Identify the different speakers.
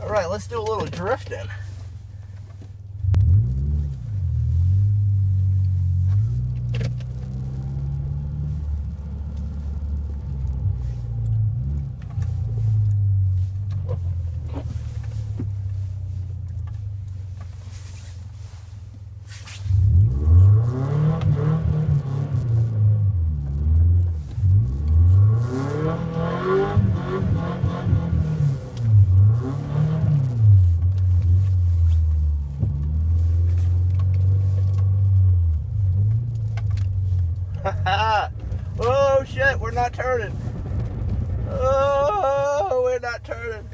Speaker 1: All right, let's do a little drifting. Oh shit, we're not turning. Oh, we're not turning.